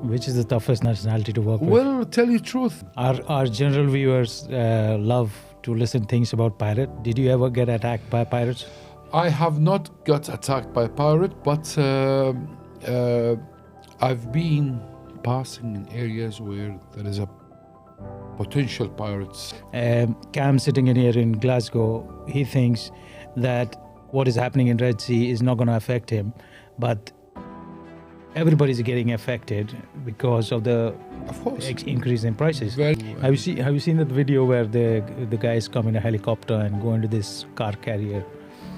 Which is the toughest nationality to work with? Well, tell you the truth. Our general viewers love to listen things about pirate. Did you ever get attacked by pirates? I have not got attacked by a pirate, but I've been passing in areas where there is a potential pirates. Cam sitting in here in Glasgow, he thinks that what is happening in Red Sea is not going to affect him, but everybody's getting affected because of the increase in prices. Have you seen that video where the guys come in a helicopter and go into this car carrier?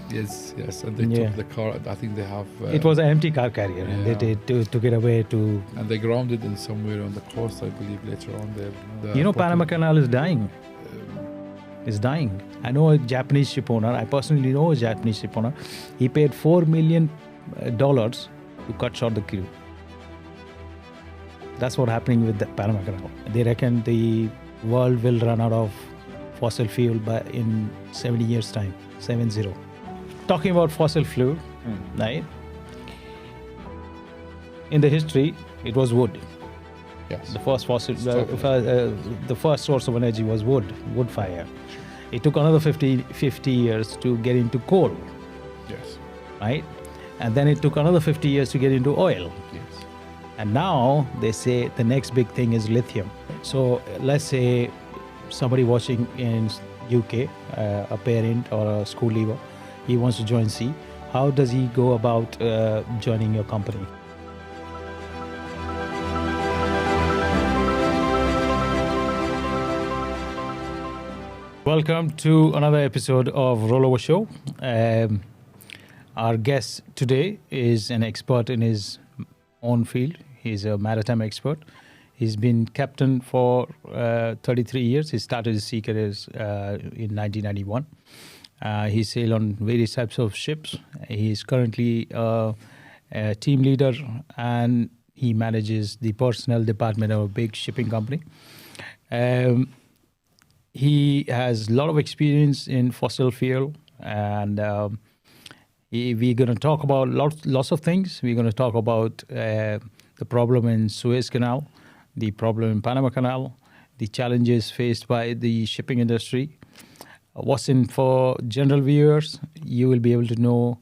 Yes, and they took the car. I think they have. It was an empty car carrier, and they took it away to. And they grounded in somewhere on the coast, I believe. Later on, Panama Canal is dying. It's dying. I know a Japanese ship owner. I personally know a Japanese ship owner. He paid $4 million to cut short the crew. That's what's happening with the Panama Canal. They reckon the world will run out of fossil fuel in 70 years' time. 70. Talking about fossil fuel, right? In the history, it was wood. Yes. The first the first source of energy was wood fire. It took another 50 years to get into coal. Yes. Right? And then it took another 50 years to get into oil. Yes. And now they say the next big thing is lithium. So let's say somebody watching in UK, a parent or a school leaver, he wants to join Sea. How does he go about joining your company? Welcome to another episode of Rollover Show. Our guest today is an expert in his own field. He's a maritime expert. He's been captain for 33 years. He started his sea career in 1991. He sailed on various types of ships. He's currently a team leader and he manages the personnel department of a big shipping company. He has a lot of experience in fossil fuel, and we're going to talk about lots of things. We're going to talk about the problem in Suez Canal, the problem in Panama Canal, the challenges faced by the shipping industry. What's in for general viewers, you will be able to know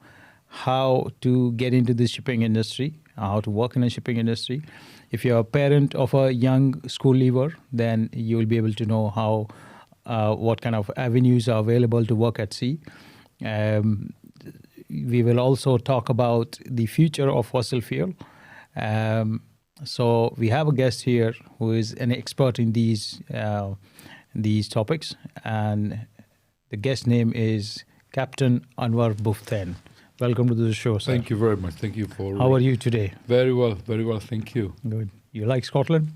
how to get into the shipping industry, how to work in the shipping industry. If you're a parent of a young school leaver, then you will be able to know how what kind of avenues are available to work at sea. We will also talk about the future of fossil fuel. So we have a guest here who is an expert in these topics, and the guest name is Captain Anwar Buftain. Welcome to the show, sir. Thank you very much. Thank you for... How are you today? Very well, thank you. Good. You like Scotland?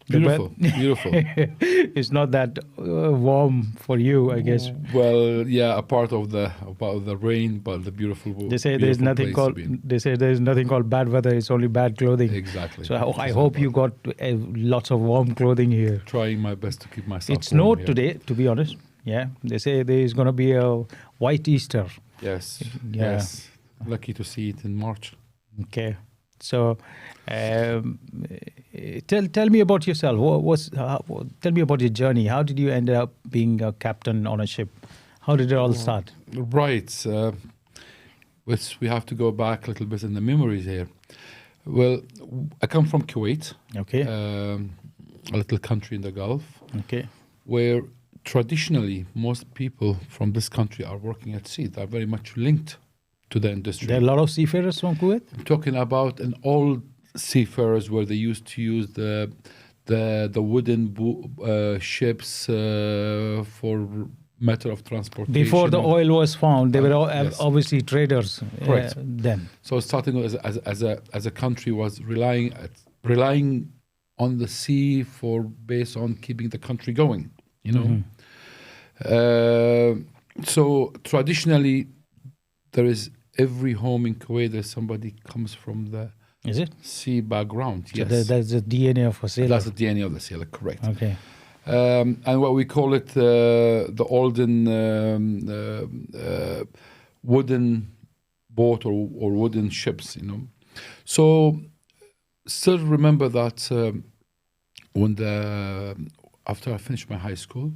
Beautiful. It's not that warm for you, I guess. Well, yeah, apart of the rain, but the beautiful. They say there's nothing called bad weather. It's only bad clothing. Exactly. So I hope you got lots of warm clothing here. Trying my best to keep myself. It snowed today, to be honest. Yeah, they say there is going to be a white Easter. Yes. Yeah. Yes. Lucky to see it in March. Okay. So, tell me about yourself. Tell me about your journey. How did you end up being a captain on a ship? How did it all start? Right. We have to go back a little bit in the memories here. Well, I come from Kuwait. Okay. A little country in the Gulf. Okay. Where traditionally most people from this country are working at sea. They're very much linked to the industry. There are a lot of seafarers from Kuwait? I'm talking about an old seafarers where they used to use the wooden ships for matter of transportation. Before the oil was found, they were obviously traders then. So starting as a country was relying on the sea based on keeping the country going, you know. Mm-hmm. So traditionally, there is every home in Kuwait that somebody comes from the sea background. So yes, that's the DNA of a sailor. That's the DNA of the sailor, correct. Okay. And what we call it the olden wooden boat or wooden ships, you know. So still remember that when after I finished my high school,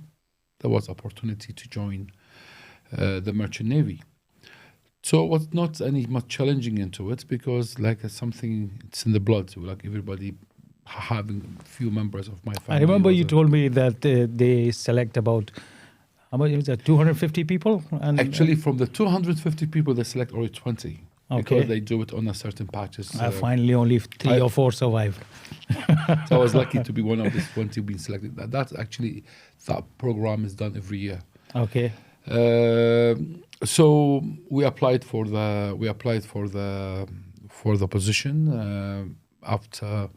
there was opportunity to join the merchant navy. So it was not any much challenging into it because like something it's in the blood. So like everybody having few members of my family. I remember was you a- told me that they select about, how much is that, 250 people? And Actually, from the 250 people, they select only 20 Okay. because they do it on a certain patches. finally only three I- or four survived. So I was lucky to be one of these 20 being selected. That's actually, that program is done every year. Okay. So we applied for the position after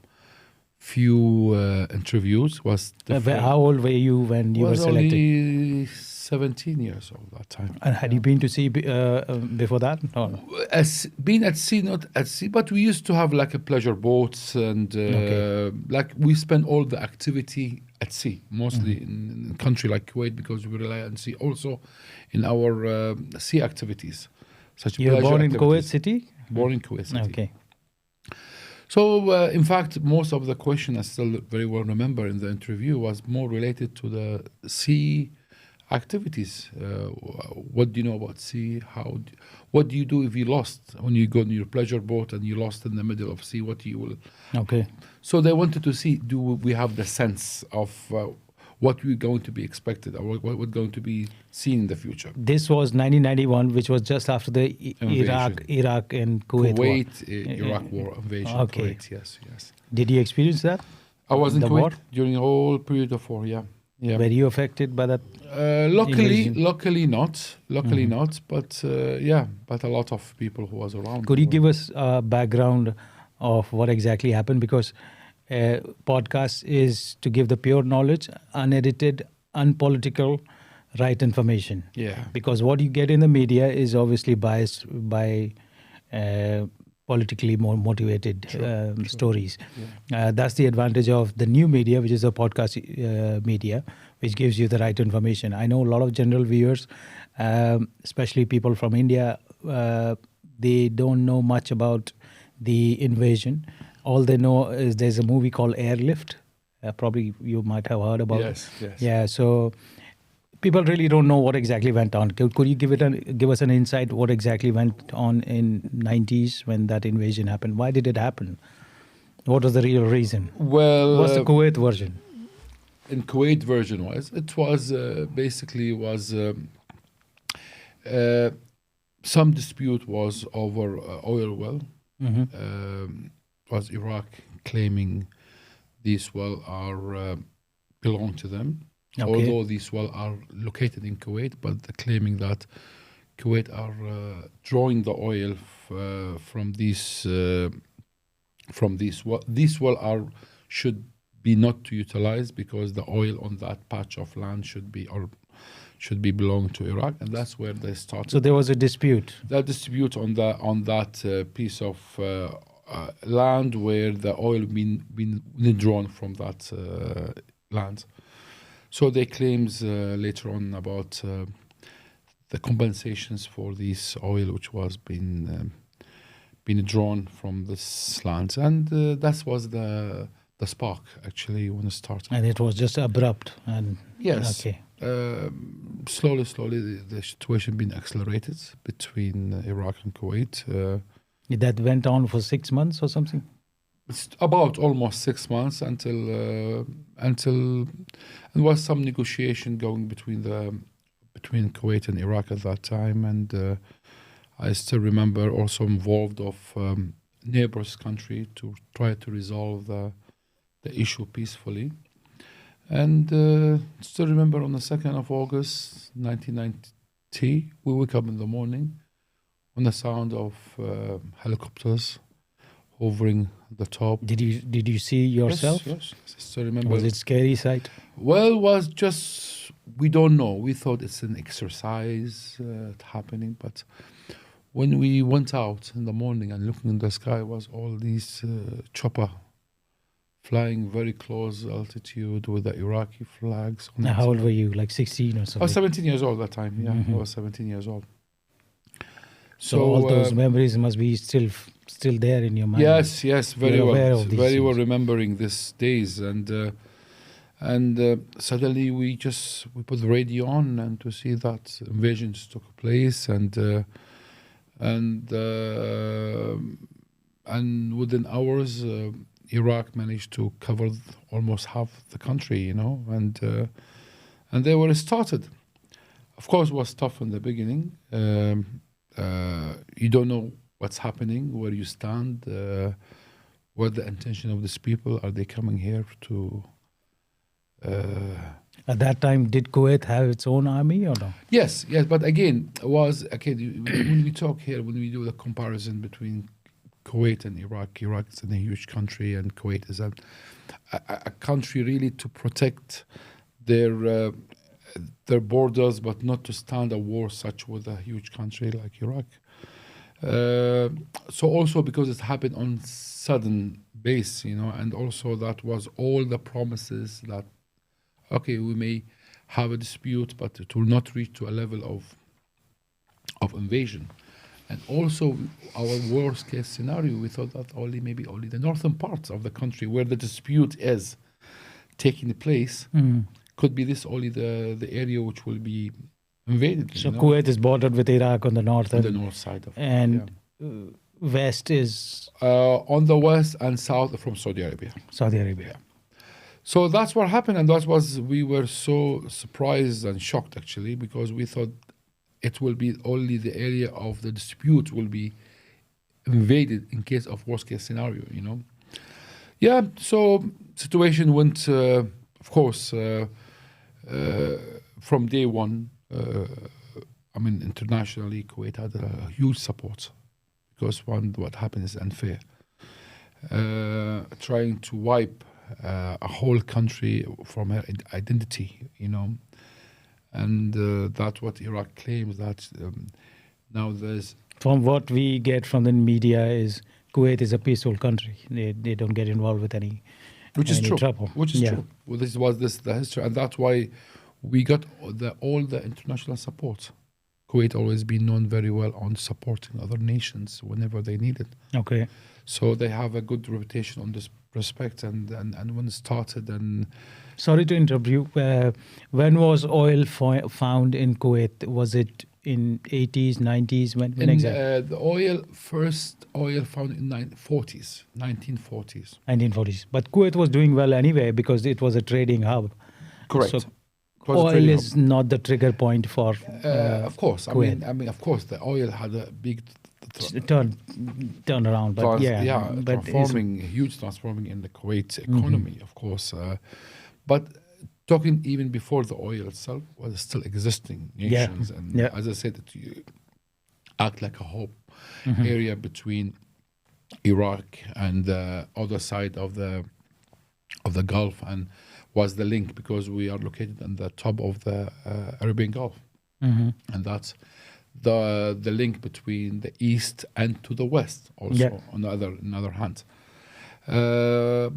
few interviews. Was the How old were you when you were was selected? only 17 years old that time. And had you been to sea before that? No. As being at sea, not at sea, but we used to have like a pleasure boats and Okay. like we spend all the activity at sea, mostly Mm-hmm. in a country like Kuwait because we rely on sea also in our sea activities. Such You were pleasure born in Kuwait activities. City? Born in Kuwait City. Okay. So, in fact, most of the question I still very well remember in the interview was more related to the sea activities. What do you know about sea? What do you do if you lost when you go on your pleasure boat and you lost in the middle of sea? What you will? Okay. So they wanted to see: do we have the sense of what we're going to be expected, or what we're going to be seen in the future? This was 1991, which was just after the Iraq and Kuwait war. Iraq war invasion. Okay. Kuwait, yes. Did you experience that? I was in The Kuwait war? during the whole period of war. Yeah. Were you affected by that? Luckily invasion? not. Luckily not. But but a lot of people who was around. Could you give us a background of what exactly happened? Because podcast is to give the pure knowledge, unedited, unpolitical, right information. Yeah. Because what you get in the media is obviously biased by politically more motivated stories. That's the advantage of the new media, which is the podcast media, which gives you the right information. I know a lot of general viewers, especially people from India, they don't know much about the invasion. All they know is there's a movie called Airlift. Probably you might have heard about it. Yes. Yeah, so people really don't know what exactly went on. Could you give us an insight what exactly went on in 90s when that invasion happened? Why did it happen? What was the real reason? Well, What's the Kuwait version? in Kuwait version was basically some dispute was over oil well. Was Iraq claiming these well are belong to them, although these well are located in Kuwait, but they're claiming that Kuwait are drawing the oil from these well. These well are should be not to utilize because the oil on that patch of land should be belong to Iraq, and that's where they started. So there was a dispute. That dispute on that piece of land where the oil been drawn from that land. So they claims later on about the compensations for this oil which was been drawn from this land, and that was the spark actually when it started. And it was just abrupt. And Yes. Okay. Slowly, the situation been accelerated between Iraq and Kuwait. That went on for 6 months or something? It's about almost 6 months until there was some negotiation going between Kuwait and Iraq at that time, and I still remember also involved of neighbors country to try to resolve the issue peacefully. And still remember on the 2nd of August 1990, we wake up in the morning on the sound of helicopters hovering at the top. Did you see yourself? Yes. I still remember. Was it scary sight? Well, it was just, we don't know. We thought it's an exercise happening, but when we went out in the morning and looking in the sky, was all these chopper flying very close altitude with the Iraqi flags on it. How old were you? Like 16 or something? I was 17 years old at that time. Yeah, Mhm. I was 17 years old. So all those memories must be still there in your mind. Yes, very You're aware well, of these very well things. remembering these days, and suddenly we put the radio on and to see that invasions took place, and within hours, Iraq managed to cover almost half the country, and they were started. Of course, it was tough in the beginning. You don't know what's happening, where you stand, what the intention of these people. Are they coming here to... At that time, did Kuwait have its own army or no? Yes, but again, when we talk here, when we do the comparison between Kuwait and Iraq is a huge country, and Kuwait is a country really to protect their borders, but not to stand a war such with a huge country like Iraq. So also because it happened on sudden base, and also that was all the promises that, okay, we may have a dispute, but it will not reach to a level of invasion. And also our worst case scenario, we thought that maybe only the northern parts of the country where the dispute is taking place could be only the area which will be invaded. So Kuwait is bordered with Iraq on the north. On the north side of and west is... on the west and south from Saudi Arabia. Yeah. So that's what happened, and we were so surprised and shocked actually, because we thought it will be only the area of the dispute will be invaded in case of worst case scenario, Yeah, so situation went, of course, from day one. Internationally, Kuwait had a huge support, because what happened is unfair. Trying to wipe a whole country from her identity, and that's what Iraq claims, that now there's... From what we get from the media is Kuwait is a peaceful country. They don't get involved with any trouble. Which is true. Well, this was the history, and that's why we got all the international support. Kuwait always been known very well on supporting other nations whenever they need it. Okay. So they have a good reputation on this respect, and when it started, and... Sorry to interrupt you. When was oil found in Kuwait? Was it in 80s, 90s? When exactly? The first oil found in 1940s. 1940s. But Kuwait was doing well anyway, because it was a trading hub. Correct. So oil is not the trigger point for of course. Kuwait. Of course, the oil had a big turn around, but huge transforming in the Kuwait economy, of course. But talking even before the oil itself was still existing nations, and as I said, it act like a hub area between Iraq and the other side of the Gulf, and was the link, because we are located on the top of the Arabian Gulf, and that's the link between the east and to the west also on the other hand.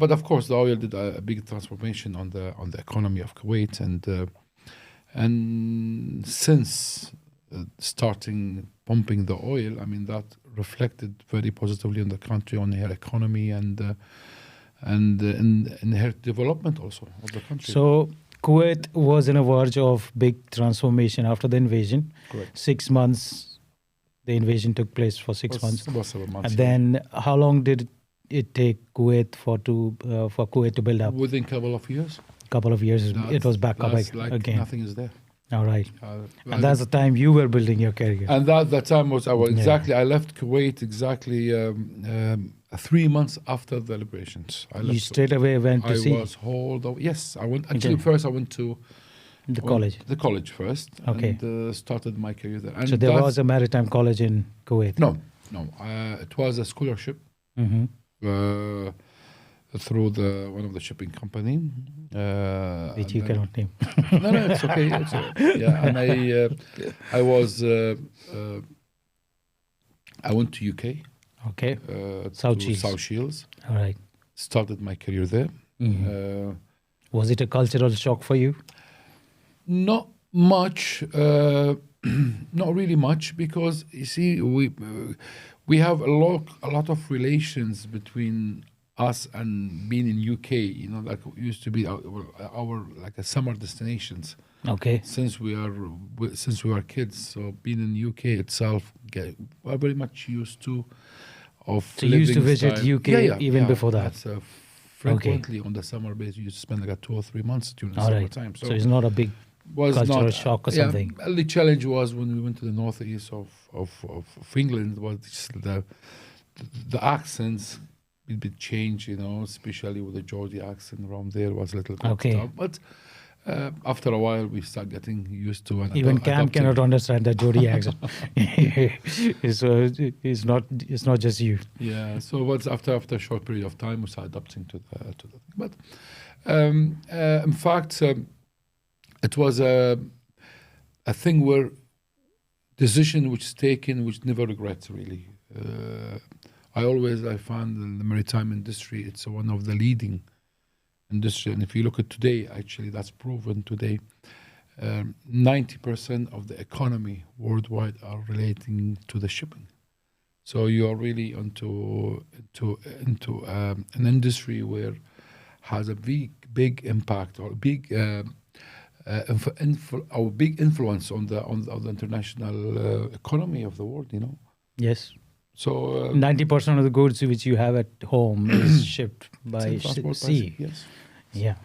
But of course the oil did a big transformation on the economy of Kuwait, and since starting pumping the oil, that reflected very positively on the country, on her economy, and in her development also of the country. So Kuwait was on a verge of big transformation after the invasion. Correct. 6 months, the invasion took place for 6 months. About 7 months. And then how long did it take Kuwait for Kuwait to build up? Within a couple of years. Couple of years, it was back up again. Nothing is there. All right. And that's the time you were building your career. And that time was exactly. I left Kuwait exactly 3 months after the liberations. You straight away went to sea? I was hauled over. Yes, I went. Actually, first I went to college. The college first. Okay. And started my career there. And so there was a maritime college in Kuwait? No. It was a scholarship. Through one of the shipping company, which you cannot name. No, it's okay. Yeah, and I went to UK. Okay. South Shields. All right. Started my career there. Was it a cultural shock for you? Not much. Not really much, because you see, we have a lot of relations between us and being in UK. You know, like used to be our like a summer destinations Okay. since since we are kids. So being in UK itself, we're very much used to of So you used to living visit style. UK even before that? That's frequently on the summer base. You used to spend like 2 or 3 months during the All right. summertime. So it's not a big Was cultural not shock or something. The challenge was when we went to the northeast of England, was just the accents a bit changed, especially with the Geordie accent around there was a little bit Okay. tough. But after a while, we start getting used to and Even Cam adopting. cannot understand the Geordie accent. So it's not just you. Yeah. So what's after a short period of time, we start adapting to the thing. But in fact, it was a thing where decision which is taken, which never regrets really. I found in the maritime industry, it's one of the leading industry. And if you look at today, actually, that's proven today. 90% of the economy worldwide are relating to the shipping. So you are really into an industry where has a big impact or big big influence on the international economy of the world. Yes. So 90% of the goods which you have at home is shipped by transport sea. yes. Yeah.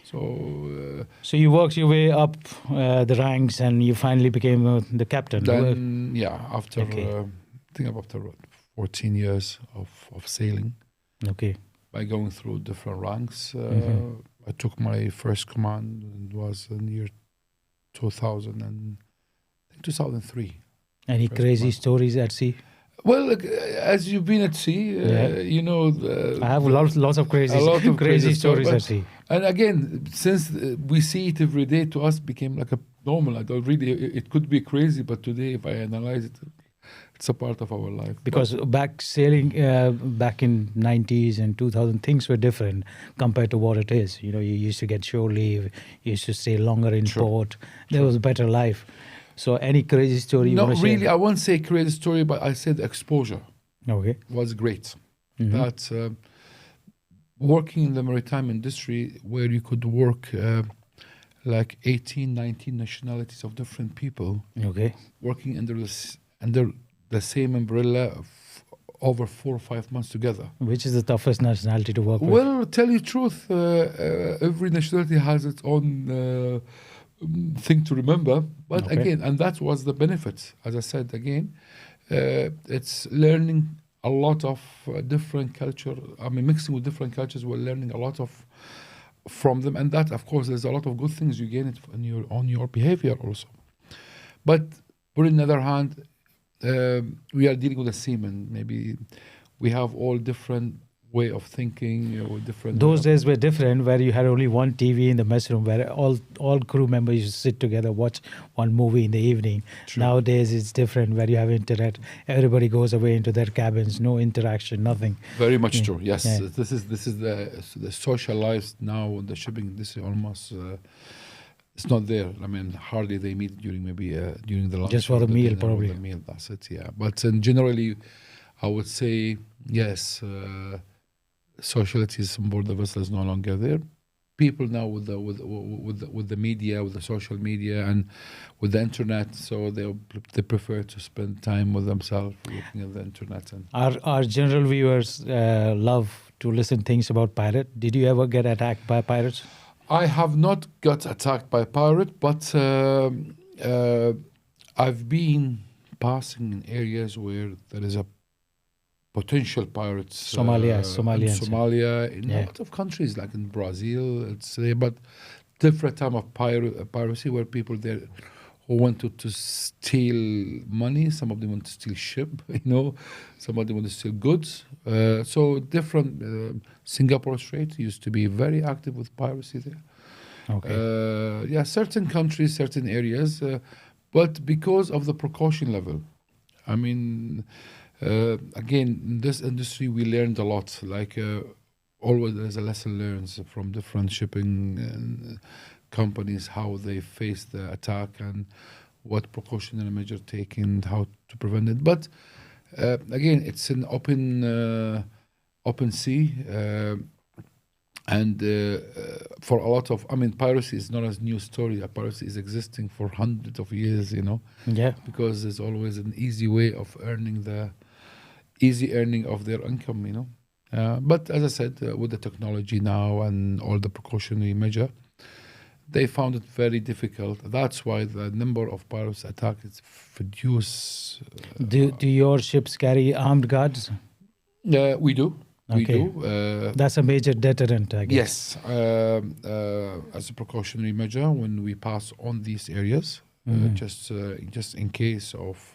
So So you worked your way up the ranks and you finally became the captain. then, after Okay. I think after 14 years of sailing, Okay. by going through different ranks, Mhm. I took my first command. It was in the year 2000 and I think 2003. Any First crazy command. stories at sea? Well, look, as you've been at sea, Yeah. I I have lots of crazy a lot of crazy stories but- at sea. And again, since we see it every day, to us became like a normal. I don't really. It could be crazy, but today, if I analyze it, it's a part of our life. Because back sailing back in 90s and 2000, things were different compared to what it is. You used to get shore leave, you used to stay longer in Sure. port. There was a better life. So any crazy story you Not want to really. share? I won't say crazy story, but I said exposure Okay. was great. Mhm. That working in the maritime industry, where you could work like 18, 19 nationalities of different people, Okay. working under the same umbrella over 4 or 5 months together. Which is the toughest nationality to work with? Well, tell you the truth, every nationality has its own thing to remember. But Okay. again, and that was the benefit. As I said again, it's learning a lot of different culture. I mean, mixing with different cultures, we're learning a lot of from them, and that, of course, there's a lot of good things you gain it on your behavior also. But on the other hand, we are dealing with a seaman. Maybe we have all different way of thinking, different. Those days were different, where you had only one TV in the mess room, where all crew members used to sit together, watch one movie in the evening. True. Nowadays, it's different, where you have internet. Everybody goes away into their cabins, no interaction, nothing. Very much Yeah. true. Yes, Yeah. this is the social life now. The shipping, this is almost. It's not there. I mean, hardly they meet during during the lunch. Just for or the meal, dinner or probably. The meal, that's it. Yeah, but generally, I would say yes. Socialities on board the vessel is no longer there. People now with the media, with the social media, and with the internet, so they prefer to spend time with themselves, looking at the internet. And Our general viewers love to listen things about pirate. Did you ever get attacked by pirates? I have not got attacked by pirate, but I've been passing in areas where there is a potential pirates. Somalia, in Somalians. Somalia, in Yeah. a lot of countries like in Brazil, it's but different time of piracy where people there who wanted to steal money. Some of them want to steal ship, some of them want to steal goods. So different. Singapore Strait used to be very active with piracy there. Okay. Certain countries, certain areas, but because of the precaution level. I mean, again, in this industry, we learned a lot. Like always, there's a lesson learned from different shipping companies, how they face the attack and what precautionary measure taken, how to prevent it. But again, it's an open sea, and for a lot of, I mean, piracy is not a new story. Piracy is existing for hundreds of years, Yeah. because there's always an easy way of earning of their income. But as I said, with the technology now and all the precautionary measure, they found it very difficult. That's why the number of pirates attacks is reduced. Do your ships carry armed guards? We do. We Okay. do. That's a major deterrent, I guess. Yes, as a precautionary measure when we pass on these areas, just in case of.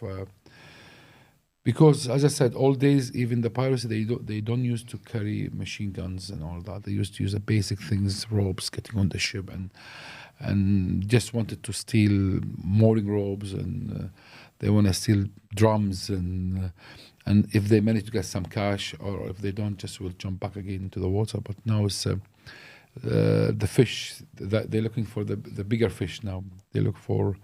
Because, as I said, all days, even the pirates, they don't used to carry machine guns and all that. They used to use the basic things, ropes, getting on the ship, and just wanted to steal mooring ropes, and they want to steal drums, and if they manage to get some cash, or if they don't, just will jump back again into the water. But now it's the fish that they're looking for, the bigger fish now. They look for.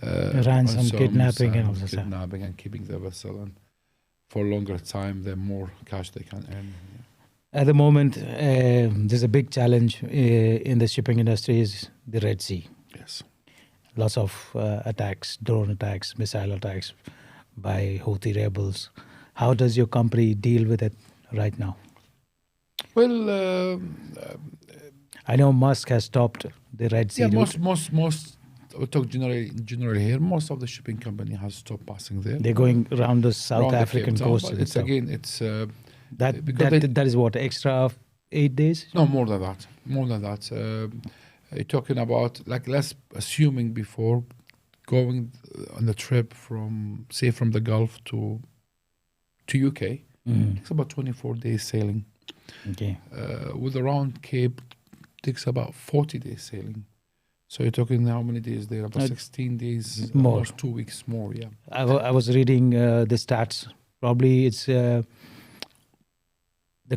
Ransom, kidnapping, and all that stuff. Kidnapping and keeping the vessel, and for longer time, the more cash they can earn. At the moment, there's a big challenge in the shipping industry is the Red Sea. Yes. Lots of attacks, drone attacks, missile attacks by Houthi rebels. How does your company deal with it right now? Well, I know Musk has stopped the Red Sea route. most. We talk generally here. Most of the shipping company has stopped passing there. They're going around the South Around African the Cape Town, coast. but it's that is what, extra 8 days? No, more than that. You're talking about, like, let's assuming before going on the trip from the Gulf to UK, it's about 24 days sailing. Okay. With around Cape, takes about 40 days sailing. So you're talking how many days there? About 16 days, more. almost 2 weeks more, yeah. I was reading the stats. Probably it's the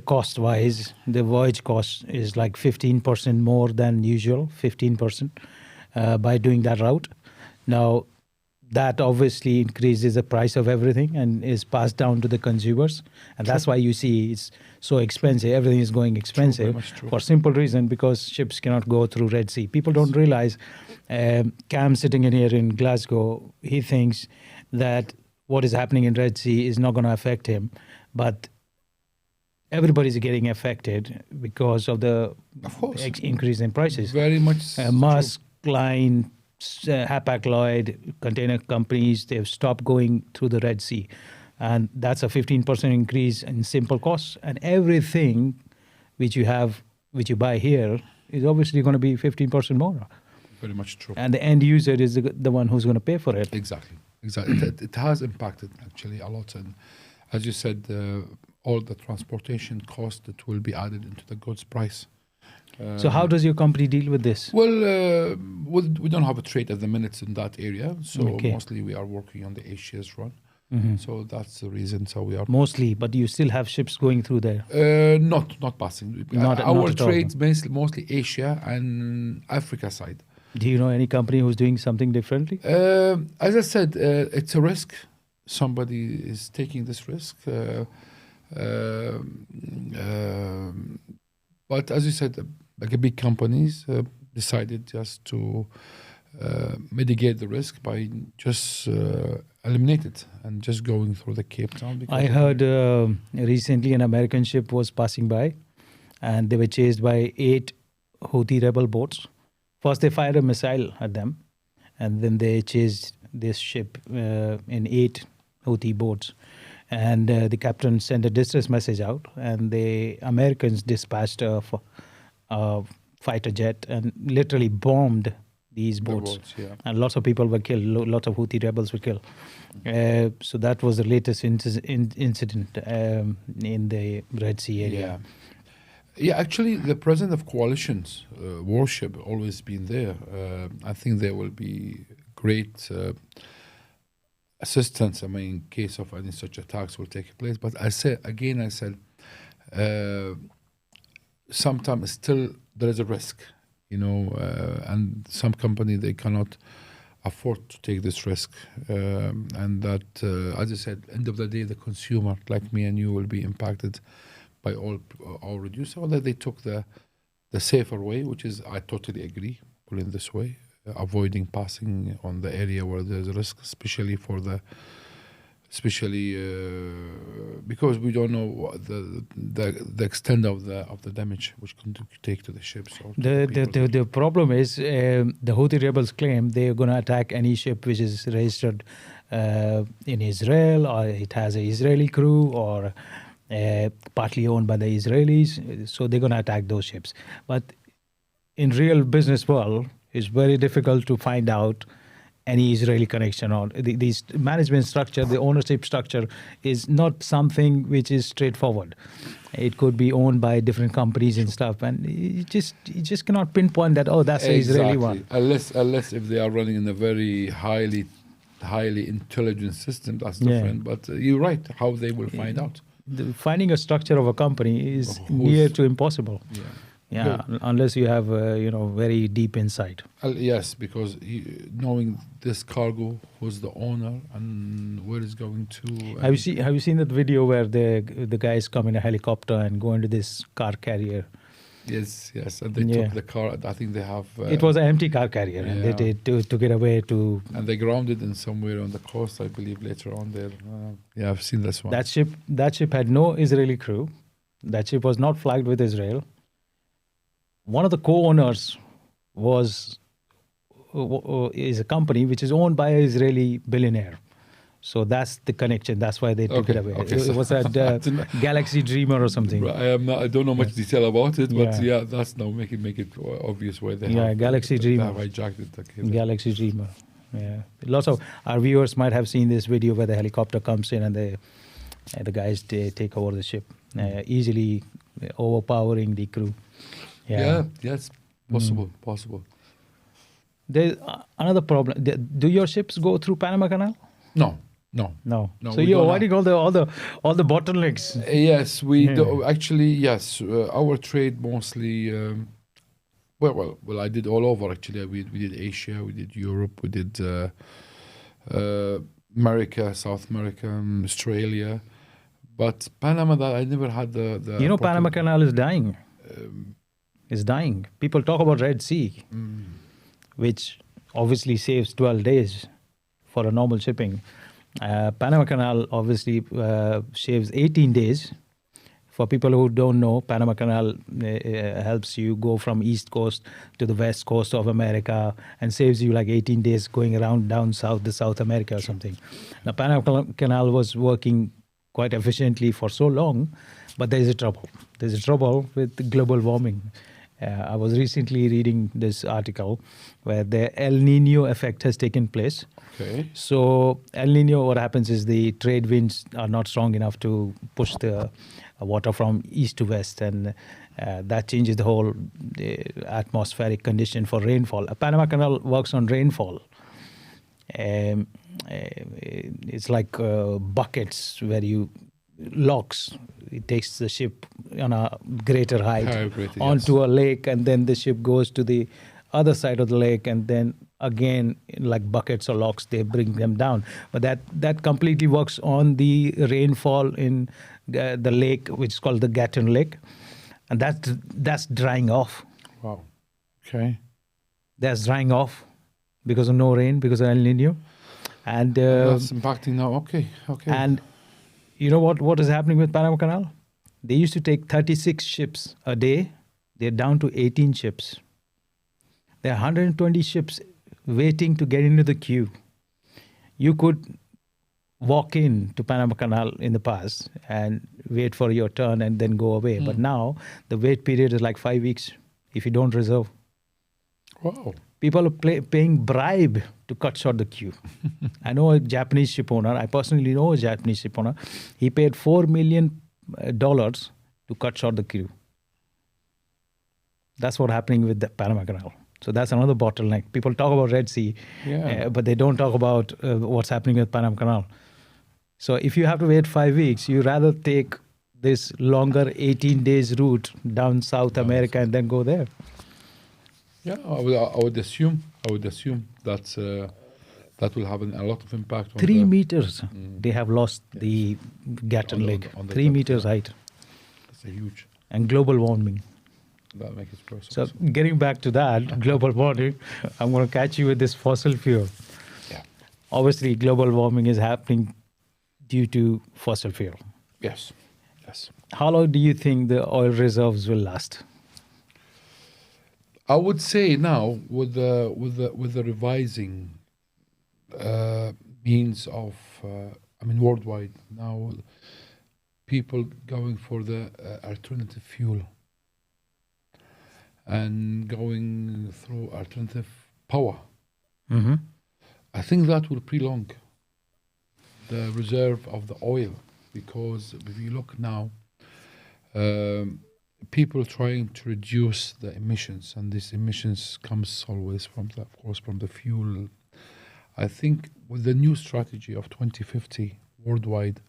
cost-wise, the voyage cost is like 15% more than usual, 15% by doing that route. Now, that obviously increases the price of everything and is passed down to the consumers. And that's why you see it's so expensive. Everything is going expensive for simple reason, because ships cannot go through Red Sea. People don't realize, Cam sitting in here in Glasgow, he thinks that what is happening in Red Sea is not going to affect him. But everybody's getting affected because of the increase in prices. Very much Musk, Klein, Hapag-Lloyd, container companies, they've stopped going through the Red Sea. And that's a 15% increase in simple costs. And everything which you buy here is obviously going to be 15% more. Very much true. And the end user is the one who's going to pay for it. Exactly. It has impacted actually a lot. And as you said, all the transportation cost that will be added into the goods price. So how does your company deal with this? Well, we don't have a trade at the minute in that area. So mostly we are working on the Asia's run. So that's the reason. So we are mostly, but you still have ships going through there. Not passing. Not our at all. trades mostly Asia and Africa side. Do you know any company who's doing something differently? As I said, it's a risk. Somebody is taking this risk. But as you said, like big companies decided just to mitigate the risk by just eliminate it and just going through the Cape Town. I heard recently an American ship was passing by and they were chased by 8 Houthi rebel boats. First they fired a missile at them and then they chased this ship in 8 Houthi boats. And the captain sent a distress message out, and the Americans dispatched a fighter jet and literally bombed these boats. And lots of people were killed. Lots of Houthi rebels were killed. So that was the latest incident in the Red Sea area. Yeah, actually, the presence of coalitions warship always been there. I think there will be great assistance, in case of any such attacks will take place. But I said, sometimes still there is a risk, and some company, they cannot afford to take this risk, and that, as I said, end of the day, the consumer, like me and you, will be impacted by all reduce. Or that they took the safer way, which is, I totally agree, pulling this way, avoiding passing on the area where there's a risk, especially because we don't know what the extent of the damage which can take to the ships. Or to The problem is the Houthi rebels claim they're going to attack any ship which is registered in Israel, or it has an Israeli crew, or partly owned by the Israelis. So they're going to attack those ships. But in real business world, it's very difficult to find out any Israeli connection, or this management structure, the ownership structure is not something which is straightforward. It could be owned by different companies and stuff, and you just cannot pinpoint that, oh, that's the Israeli one. Unless if they are running in a very highly intelligent system, that's different. But you're right, how they will find out. Finding a structure of a company is near to impossible. Yeah, unless you have very deep insight. Yes, because knowing this cargo, who's the owner and where it's going to. Have you seen that video where the guys come in a helicopter and go into this car carrier? Yes, and they took the car. I think they have. It was an empty car carrier, and they took it away to. And they grounded in somewhere on the coast, I believe. Later on, there. I've seen this one. That ship had no Israeli crew. That ship was not flagged with Israel. One of the co-owners is a company which is owned by an Israeli billionaire. So that's the connection. That's why they took it away. It was a Galaxy Dreamer or something. I don't know much detail about it, but that's now make it obvious where they have. Galaxy Dreamer. They have hijacked it. Okay, Galaxy Dreamer. Yeah, lots of our viewers might have seen this video where the helicopter comes in and the guys take over the ship, easily overpowering the crew. Yes, possible. There's another problem. Do your ships go through Panama Canal? No. So you're avoiding all the bottlenecks. Yes, we do. Actually, yes. Our trade mostly. Well, I did all over. Actually, we did Asia, we did Europe, we did America, South America, Australia, but Panama. That I never had the. Panama Canal is dying. Is dying. People talk about Red Sea, which obviously saves 12 days for a normal shipping. Panama Canal obviously saves 18 days. For people who don't know, Panama Canal helps you go from East Coast to the West Coast of America and saves you like 18 days going around down south to South America or something. Now, Panama Canal was working quite efficiently for so long, but there's a trouble. There's a trouble with global warming. I was recently reading this article where the El Nino effect has taken place. Okay. So El Nino, what happens is the trade winds are not strong enough to push the water from east to west, and that changes the whole atmospheric condition for rainfall. Panama Canal works on rainfall. It's like buckets where locks. It takes the ship on a greater height onto a lake, and then the ship goes to the other side of the lake, and then again, like buckets or locks, they bring them down. But that completely works on the rainfall in the lake, which is called the Gatun Lake, and that's drying off. Wow. Okay. That's drying off because of no rain, because of El Nino, and that's impacting now. Okay. And you know what is happening with Panama Canal? They used to take 36 ships a day. They're down to 18 ships. There are 120 ships waiting to get into the queue. You could walk in to Panama Canal in the past and wait for your turn and then go away. But now the wait period is like 5 weeks if you don't reserve. Wow. People are paying bribe to cut short the queue. I know a Japanese ship owner. I personally know a Japanese ship owner. He paid $4 million to cut short the queue. That's what's happening with the Panama Canal. So that's another bottleneck. People talk about Red Sea, but they don't talk about what's happening with Panama Canal. So if you have to wait 5 weeks, you rather take this longer 18 days route down South America and then go there. Yeah, I would assume that's that will have a lot of impact on 3 meters. Mm. They have lost Yes. the Gatton On the- Lake. on the 3 depth, meters yeah. height. It's a huge. And global warming. That makes it worse. So also. getting back to that, global warming, I'm going to catch you with this fossil fuel. Yeah. Obviously, global warming is happening due to fossil fuel. Yes. Yes. How long do you think the oil reserves will last? I would say now with the revising means of worldwide now, people going for the alternative fuel and going through alternative power. Mm-hmm. I think that will prolong the reserve of the oil, because if you look now, people trying to reduce the emissions, and these emissions comes always from the, of course, from the fuel. I think with the new strategy of 2050 worldwide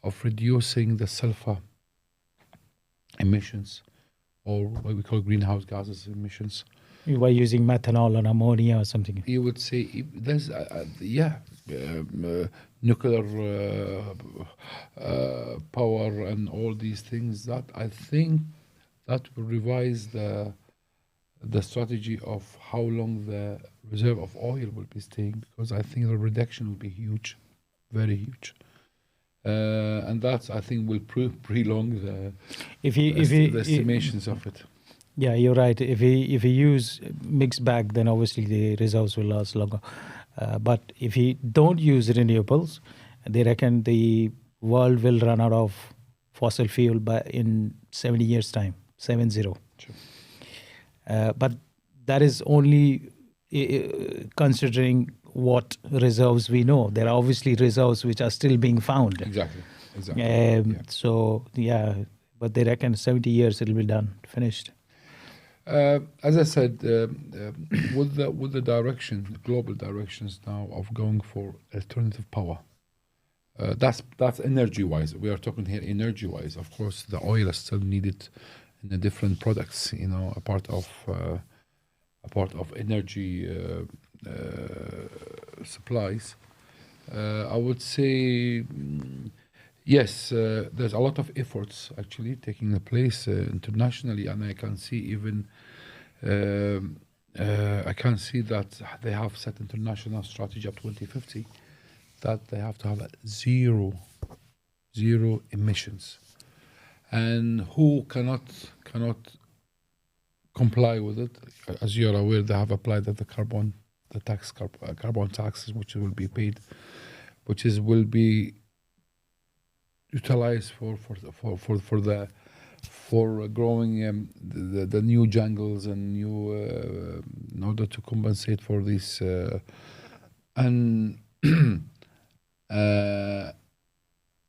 of reducing the sulfur emissions, or what we call greenhouse gases emissions, By using methanol and ammonia or something. you would say there's nuclear power and all these things, that I think that will revise the strategy of how long the reserve of oil will be staying, because I think the reduction will be huge, very huge. And that's, I think, will prolong the estimations of it. Yeah, you're right. If we use mixed bag, then obviously the reserves will last longer. But if we don't use renewables, they reckon the world will run out of fossil fuel in 70 years' time, 70. Sure. But that is only considering what reserves we know. There are obviously reserves which are still being found. Exactly. So, yeah, but they reckon 70 years it'll be done, finished. As I said, with the direction, the global directions now of going for alternative power, that's energy-wise. We are talking here energy-wise. Of course, the oil is still needed in the different products. A part of energy supplies. I would say. Yes, there's a lot of efforts actually taking place internationally, and I can see even that they have set international strategy of 2050 that they have to have zero emissions, and who cannot comply with it. As you are aware, they have applied that the carbon taxes, which will be paid, will be utilized for growing the new jungles and new in order to compensate for this and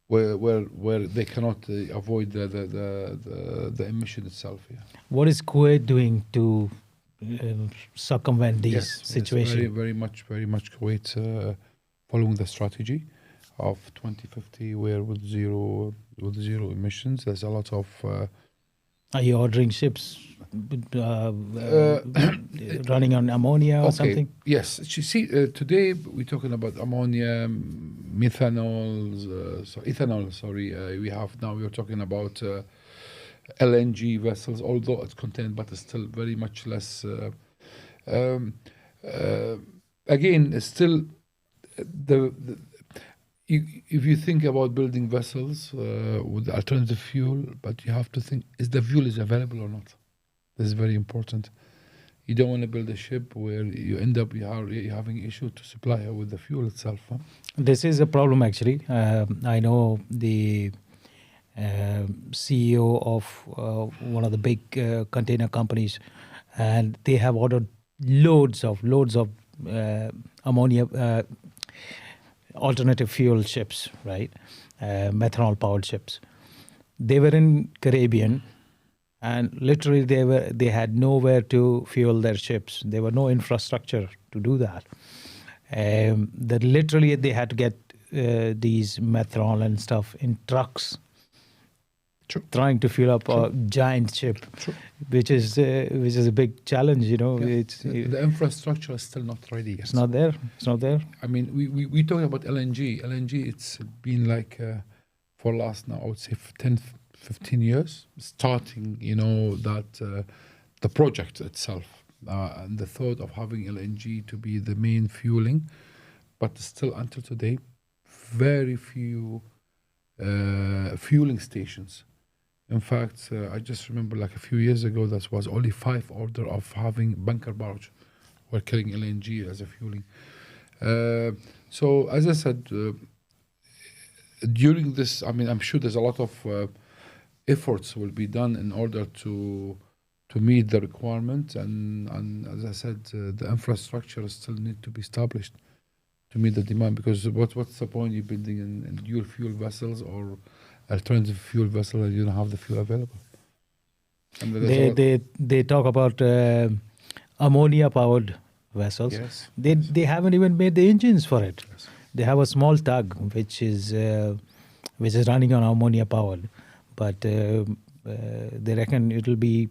where they cannot avoid the emission itself. Yeah. What is Kuwait doing to circumvent these situations? Yes, very much Kuwait following the strategy of 2050, where with zero emissions. There's a lot of. Are you ordering ships running on ammonia or something? Yes. You see, today we're talking about ammonia, methanol, ethanol. Sorry, we're talking about LNG vessels, although it's contained, but it's still very much less. Again, it's still if you think about building vessels with alternative fuel, but you have to think, is the fuel available or not? This is very important. You don't want to build a ship where you end up you're having issue to supply her with the fuel itself. Huh? This is a problem actually. I know the CEO of one of the big container companies, and they have ordered loads of ammonia alternative fuel ships, right? Methanol powered ships. They were in Caribbean, and literally they had nowhere to fuel their ships. There were no infrastructure to do that. That literally they had to get these methanol and stuff in trucks True. trying to fill up a giant ship, True. which is a big challenge. You know, Yeah. it's The infrastructure is still not ready yet. it's not there. It's not there. I mean, we talking about LNG. LNG, it's been like for last now, I would say 10, 15 years, starting, that the project itself and the thought of having LNG to be the main fueling, but still until today, very few fueling stations. In fact, I just remember like a few years ago, that was only 5 order of having bunker barge or carrying LNG as a fueling. So as I said, during this, I mean, I'm sure there's a lot of efforts will be done in order to meet the requirement, and as I said, the infrastructure still need to be established to meet the demand. Because what's the point you building in dual fuel vessels or alternative fuel vessel and you don't have the fuel available? And They talk about ammonia powered vessels. yes, They haven't even made the engines for it. yes. They have a small tug which is running on ammonia powered, but they reckon it'll be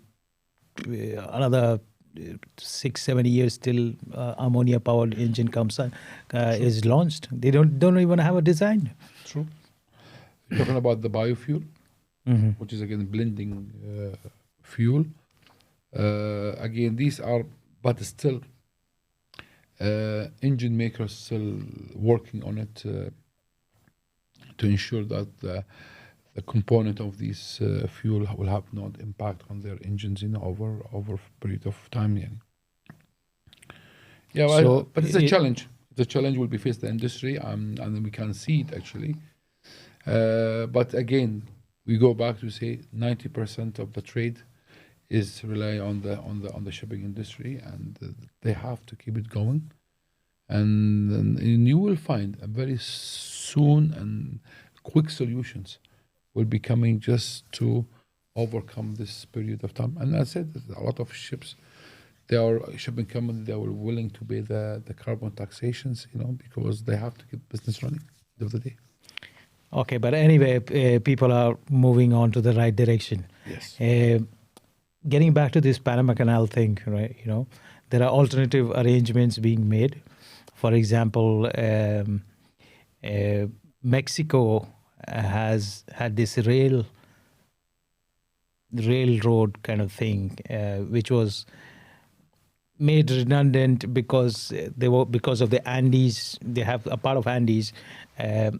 another 6-7 years till ammonia powered engine comes is launched. They don't even have a design. True. Talking about the biofuel, Mm-hmm. which is again blending fuel. Again, these are, but still, engine makers still working on it to ensure that the component of this fuel will have no impact on their engines over a period of time. Yeah, well, So but it's a challenge. The challenge will be faced the industry, and we can see it actually. But again, we go back to say 90% of the trade is rely on the shipping industry, and they have to keep it going. And you will find a very soon and quick solutions will be coming just to overcome this period of time. And I said that a lot of ships, they are shipping companies, they were willing to pay the carbon taxations, because they have to keep business running at the end of the day. Okay, but anyway, people are moving on to the right direction. Yes. Getting back to this Panama Canal thing, right? There are alternative arrangements being made. For example, Mexico has had this railroad kind of thing, which was made redundant because of the Andes. They have a part of Andes,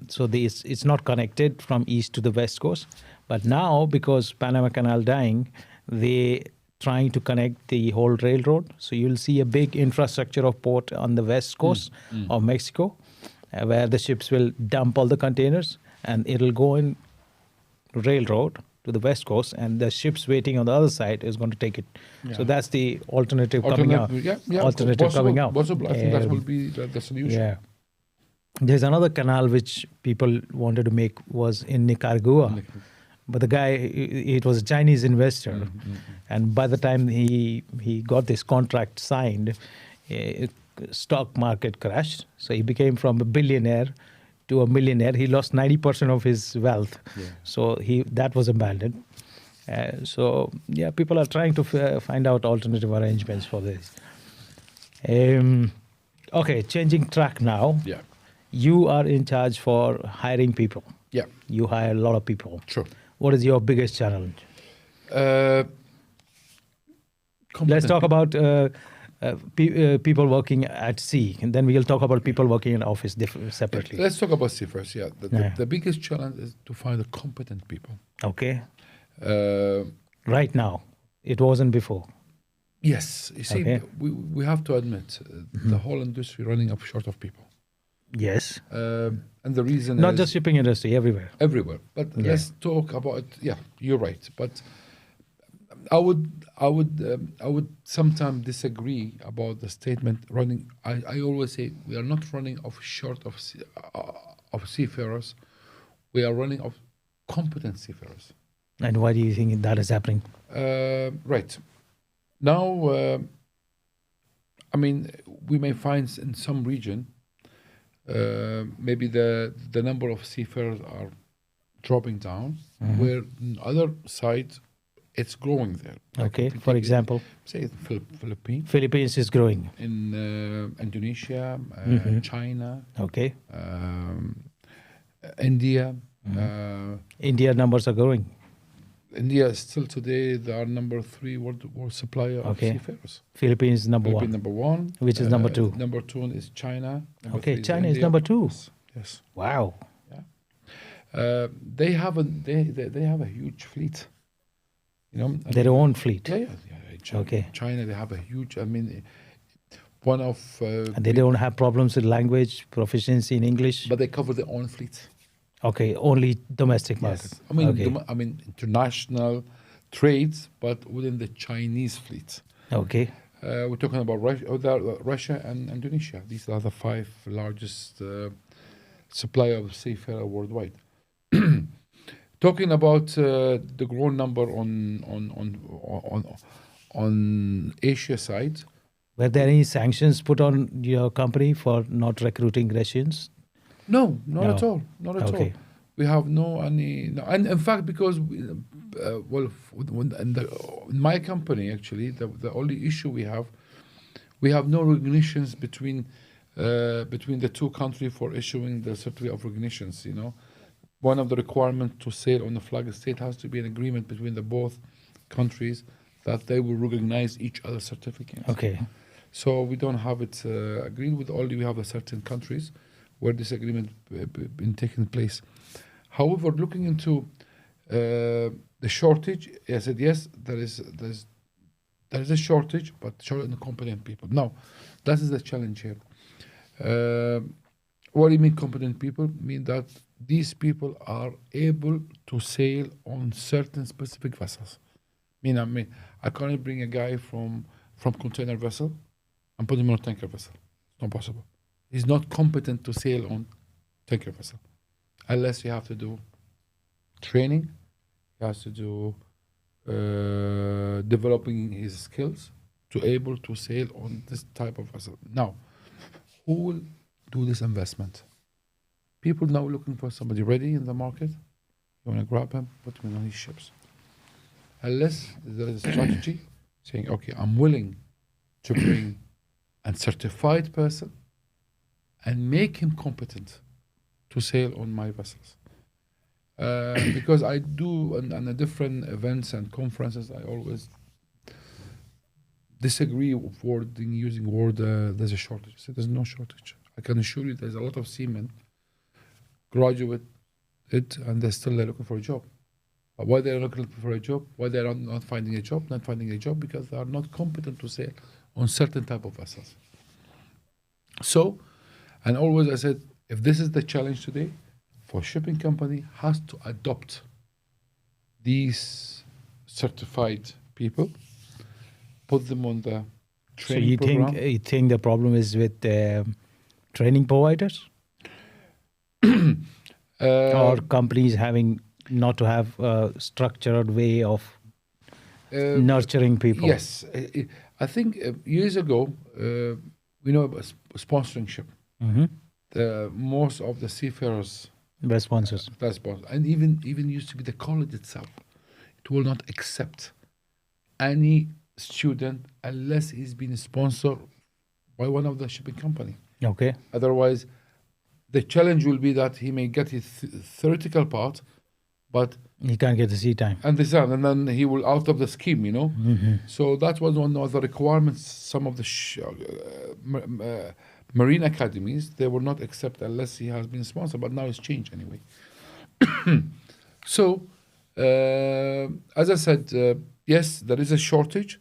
so it's not connected from east to the west coast. But now, because Panama Canal dying, they trying to connect the whole railroad. So you'll see a big infrastructure of port on the west coast of Mexico, where the ships will dump all the containers, and it'll go in railroad to the west coast, and the ships waiting on the other side is going to take it. Yeah. So that's the alternative coming out. Possible, coming out. Possible. I think that will be the solution. Yeah. There's another canal which people wanted to make was in Nicaragua. But the guy, it was a Chinese investor. And by the time he got this contract signed, stock market crashed. So he became from a billionaire to a millionaire. He lost 90% of his wealth. Yeah. So that was abandoned. So people are trying to find out alternative arrangements for this. Okay, changing track now. Yeah. You are in charge for hiring people. Yeah. You hire a lot of people. Sure. What is your biggest challenge? Let's talk about people working at sea, and then we'll talk about people working in office separately. Let's talk about sea first. Yeah. The biggest challenge is to find the competent people. Okay. Right now, it wasn't before. Yes. You see, we have to admit the whole industry running up short of people. Yes. And the reason not is just shipping industry, everywhere. Everywhere. But let's talk about, you're right. But I would sometimes disagree about the statement running. I always say we are not running short of seafarers. We are running of competent seafarers. And why do you think that is happening? Right. Now, I mean, we may find in some region, maybe the number of seafarers are dropping down, where on the other side, it's growing there. Okay. if you For take example, say Philippines, Philippines is growing. in Indonesia, China, Okay. India. India numbers are growing. India is still today our number 3 world supplier of Okay. seafarers. Philippines is number Philippines one. number 1. Which is number 2? Number 2 is China. Number Okay, 3 China is India. number 2. Yes. Wow. They have a huge fleet. Their own fleet. Yeah. China, Okay. China, they have a huge. I mean, one of. And they don't have problems with language, proficiency in English. But they cover their own fleet. Okay, only domestic market. Yes. I mean, okay. International trades, but within the Chinese fleet. Okay. We're talking about Russia and Indonesia. These are the 5 largest supplier of seafarer worldwide. Talking about the growing number on Asia side. Were there any sanctions put on your company for not recruiting Russians? No, not at all. Not at all. Okay. We have and in fact, because in my company actually, the only issue we have no recognitions between the 2 countries for issuing the certificate of recognitions. One of the requirements to sail on the flag state has to be an agreement between the both countries that they will recognize each other's certificates. Okay. So we don't have it agreed with. Only we have a certain countries where this agreement been taking place. However, looking into the shortage, I said yes, there is a shortage, but shortage in competent people. Now, that is the challenge here. What do you mean competent people? Mean that these people are able to sail on certain specific vessels. I can't bring a guy from container vessel and put him on a tanker vessel. It's not possible. He's not competent to sail on tanker vessel, unless you have to do training. He has to do developing his skills to able to sail on this type of vessel. Now, who will do this investment? People now looking for somebody ready in the market. You want to grab him, put him on these ships. Unless there is a strategy saying, okay, I'm willing to bring a certified person and make him competent to sail on my vessels. Because I do on the different events and conferences, I always disagree with using word there's a shortage. So there's no shortage. I can assure you there's a lot of seamen graduate it and they're still looking for a job. But why they're looking for a job? Why they're not finding a job? Not finding a job because they are not competent to sail on certain type of vessels. So, and always I said, if this is the challenge today, for shipping company has to adopt these certified people, put them on the training program. So you think the problem is with training providers? Or companies having not to have a structured way of nurturing people? Yes. I think years ago, we know about sponsoring ship. Most of the seafarers were sponsors. And even used to be the college itself. It will not accept any student unless he's been sponsored by one of the shipping company. Okay. Otherwise, the challenge will be that he may get his theoretical part, but he can't get the sea time. And then he will out of the scheme, So that was one of the requirements. Some of the marine academies, they will not accept unless he has been sponsored, but now it's changed anyway. So, as I said, yes, there is a shortage,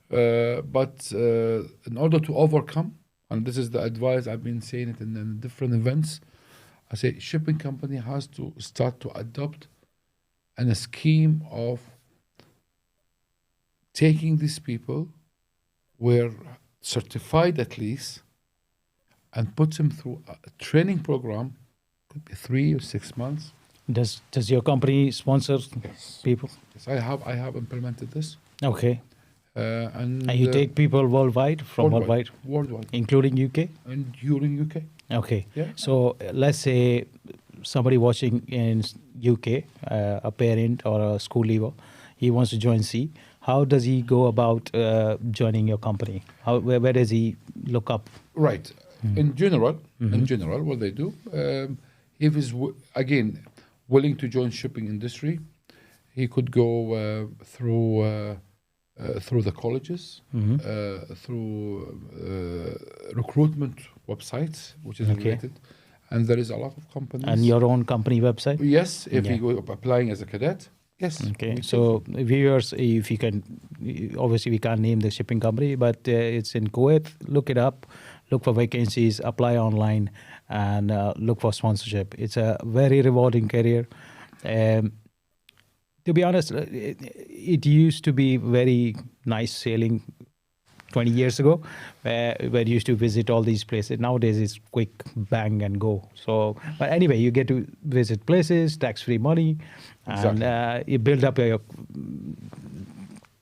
but in order to overcome, and this is the advice I've been saying it in different events, I say shipping company has to start to adopt a scheme of taking these people were certified at least and put them through a training program, could be 3 or 6 months. Does your company sponsor people? Yes, I have implemented this. Okay. And you take people worldwide, worldwide, including UK, and during UK. Okay. Yeah. So let's say somebody watching in UK, a parent or a school leaver, he wants to join sea. How does he go about joining your company? Where does he look up? Right. In general, what they do, if he's again willing to join shipping industry, he could go through the colleges, through recruitment websites, which is related, and there is a lot of companies. And your own company website? Yes, if you go applying as a cadet. Yes. Okay. So viewers, if you can, obviously we can't name the shipping company, but it's in Kuwait. Look it up. Look for vacancies. Apply online, and look for sponsorship. It's a very rewarding career. To be honest, it used to be very nice sailing 20 years ago, where you used to visit all these places. Nowadays, it's quick, bang, and go. So, but anyway, you get to visit places, tax-free money, and you build up your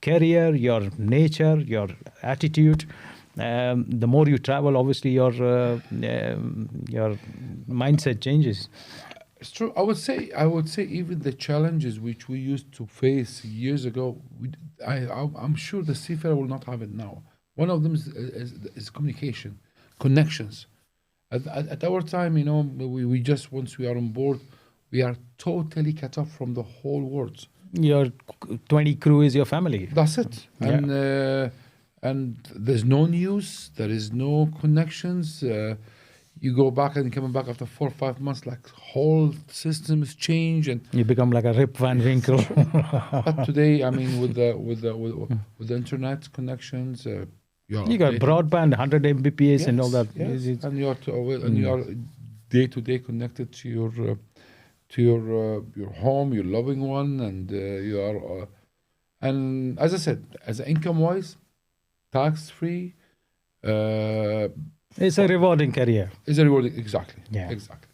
career, your nature, your attitude. The more you travel, obviously, your mindset changes. It's true. I would say even the challenges which we used to face years ago, I'm sure the seafarer will not have it now. One of them is communication, connections. At our time, we just, once we are on board, we are totally cut off from the whole world. Your 20 crew is your family. That's it. And there's no news. There is no connections. You go back and coming back after 4 or 5 months, like whole systems change, and you become like a Rip Van Winkle. But today, I mean, with the internet connections, you got broadband, 100 Mbps, and all that. Yes. And you are day-to-day connected to your home, your loving one, and you are. And as I said, as income-wise, tax-free. It's a rewarding career. It's a rewarding, exactly. Yeah. Exactly.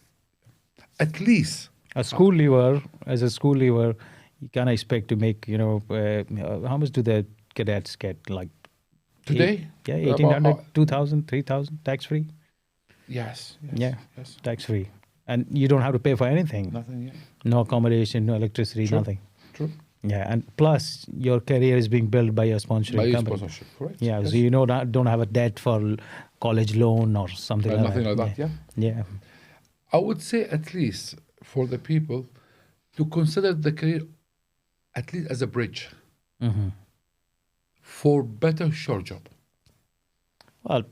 At least. As a school leaver, you can expect to make, how much do the cadets get? Like today? 1,800, 2,000, 3,000, tax-free? Yes. Yes. Tax-free. And you don't have to pay for anything. Nothing, yeah. No accommodation, no electricity, nothing. True. Yeah, and plus your career is being built by your sponsoring company. Sponsorship, correct. Yeah, yes. So you don't have a debt for college loan or something like nothing that. Like that, yeah. I would say at least for the people to consider the career at least as a bridge for better shore job. Well,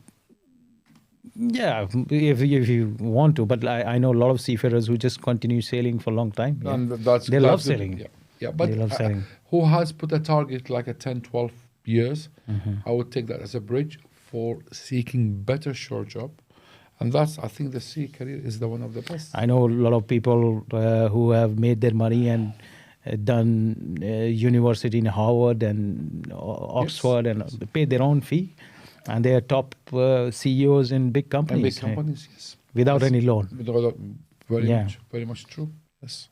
yeah, if you want to, but I know a lot of seafarers who just continue sailing for a long time. Yeah. And they love sailing. Yeah, but they love sailing. Who has put a target like a 10, 12 years, I would take that as a bridge for seeking better shore job. And I think the sea career is the one of the best. I know a lot of people who have made their money and done university in Harvard and Oxford and paid their own fee. And they are top CEOs in big companies. And big companies, yes. Without any loan. Very much true, yes.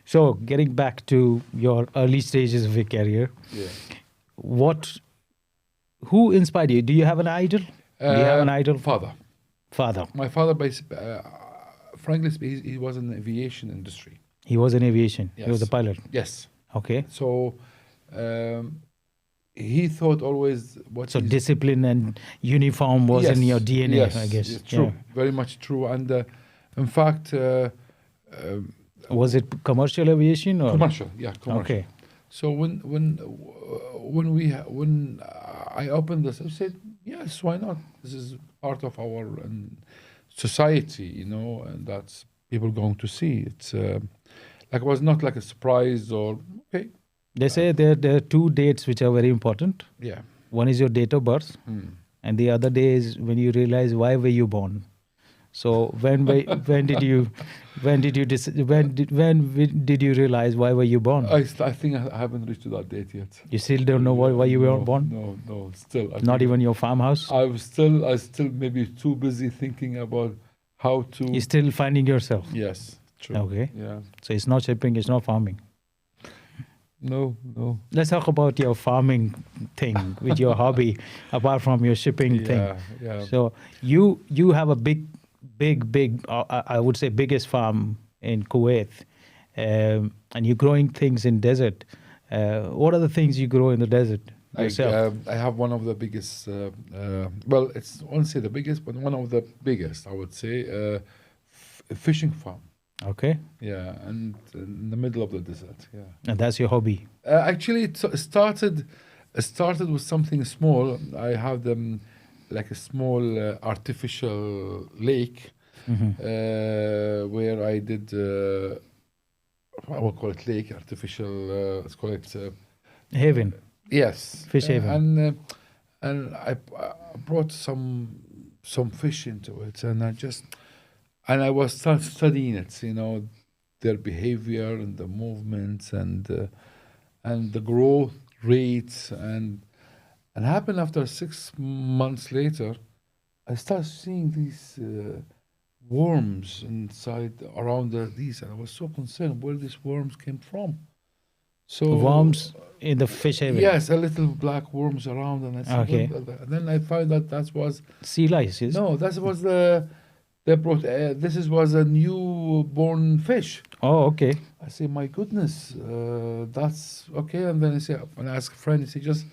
So, getting back to your early stages of your career, who inspired you? Do you have an idol? Do you have an idol? Father. My father, frankly speaking, he was in the aviation industry. He was in aviation? Yes. He was a pilot? Yes. Okay. So, he thought always So discipline and uniform was in your DNA, I guess. Yes, true. Very much true. And in fact... was it commercial aviation or commercial? Yeah, commercial. Okay. So when I opened this, I said, yes, why not? This is part of our society, and that's people going to see. It's it was not like a surprise or okay. They say there are two dates which are very important. Yeah. One is your date of birth, and the other day is when you realize why were you born. So when did you realize why were you born? I think I haven't reached that date yet. You still don't know why you were born? No, still. Not even your farmhouse? I still maybe too busy thinking about how to... You're still finding yourself? Yes, true. Okay. Yeah. So it's not shipping, it's not farming? No. Let's talk about your farming thing, with your hobby, apart from your shipping thing. Yeah. So you have a big, I would say biggest farm in Kuwait, and you're growing things in desert. What are the things you grow in the desert yourself? I have one of the biggest, well, it's I won't say the biggest, but one of the biggest, I would say, fishing farm. Okay, Yeah, and in the middle of the desert. Yeah. and that's your hobby. Actually, it started with something small. I have them like a small artificial lake where I did. I will call it lake artificial. Let's call it. Haven, Yes, fish haven. and I brought some fish into it, and I was studying it, their behavior and the movements and the growth rates and happened after 6 months later, I started seeing these worms inside around these, and I was so concerned where these worms came from. So Worms in the fish haven. yes, a little black worms around, and I said, Okay. and then I found that was Sea lice, yes? no, that was they brought was a newborn fish. Oh, okay. I say, my goodness, that's okay. And then when I ask a friend, he say, just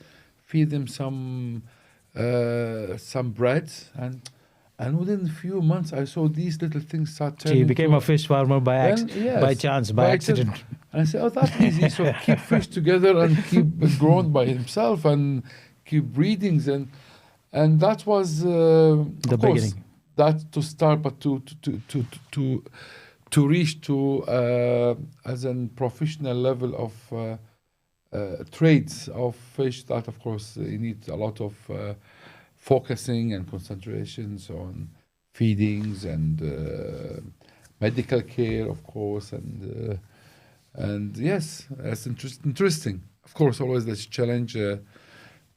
feed them some bread, and within a few months, I saw these little things start So turning. you became a fish farmer by Yes, chance, by accident. And I said, oh, that's easy. So keep fish together and keep growing by himself and keep breedings, and that was The of course, beginning. that to start, but to reach to as a professional level of trades of fish, that of course you need a lot of focusing and concentrations on feedings and medical care, of course, and yes, that's interesting. Of course, always this challenge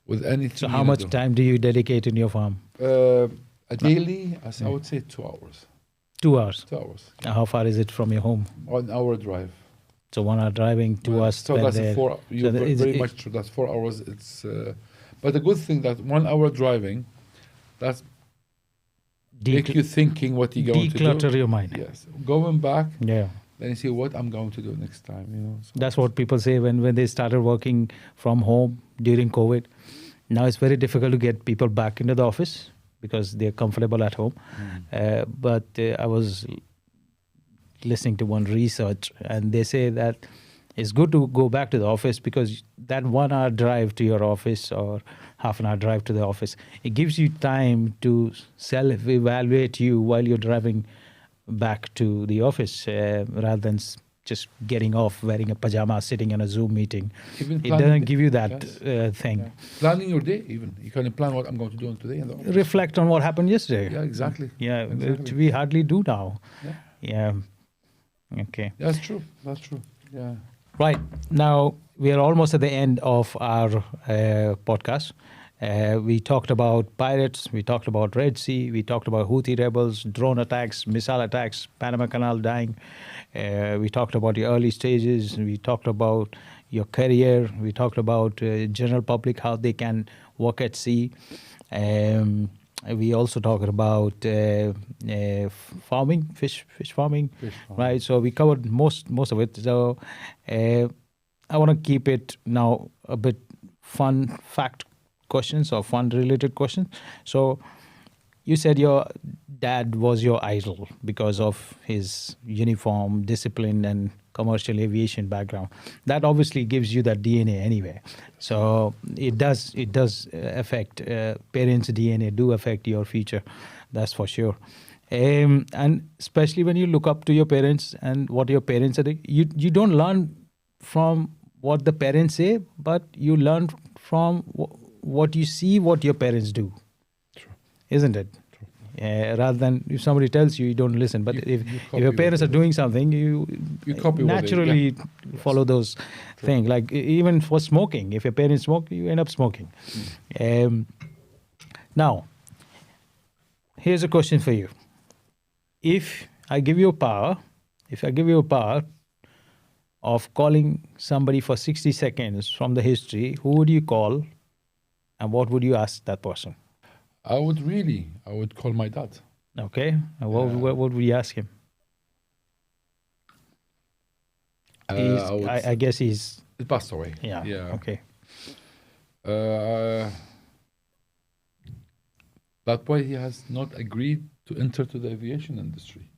with anything. So how much time do you dedicate in your farm? A daily, as I would say, 2 hours. 2 hours. 2 hours. And how far is it from your home? 1 hour drive. So 1 hour driving, 2 hours So spent that's there. 4. You're is very it- much true. That's 4 hours. It's but the good thing that 1 hour driving, that's make you thinking what you're going to do. Declutter your mind. Yes, going back, Yeah. then you see what I'm going to do next time. So That's what people say when they started working from home during COVID. Now it's very difficult to get people back into the office because they're comfortable at home. But I was listening to one research, and they say that it's good to go back to the office because that 1 hour drive to your office or half an hour drive to the office, it gives you time to self-evaluate you while you're driving back to the office rather than just getting off, wearing a pajama, sitting in a Zoom meeting. even It planning doesn't give you that yes. thing. Yeah. Planning your day, even you can plan what I'm going to do today in the office. Reflect on what happened yesterday. Yeah, exactly. Yeah, Exactly. which we hardly do now. Yeah. Yeah. Okay. That's true. That's true. Yeah. Right. Now, we are almost at the end of our podcast. We talked about pirates, we talked about Red Sea, we talked about Houthi rebels, drone attacks, missile attacks, Panama Canal dying. We talked about your early stages. We talked about your career. We talked about general public, how they can work at sea. We also talked about farming, fish farming, right? So we covered most of it. So I want to keep it now a bit fun fact questions or fun related questions. So you said your dad was your idol because of his uniform, discipline, and commercial aviation background. That obviously gives you that DNA anyway. So it does affect parents' DNA do affect your future. That's for sure. And especially when you look up to your parents and what your parents are doing, you don't learn from what the parents say, but you learn from what you see, what your parents do. True. Isn't it? Rather than if somebody tells you, you don't listen. But if your parents are doing something, you copy naturally follow those things. Like even for smoking, if your parents smoke, you end up smoking. Now, here's a question for you. If I give you a power of calling somebody for 60 seconds from the history, who would you call and what would you ask that person? I would call my dad. Okay. And what would we ask him? I guess he's. He passed away. Yeah. Yeah. Okay. That's why he has not agreed to enter to the aviation industry.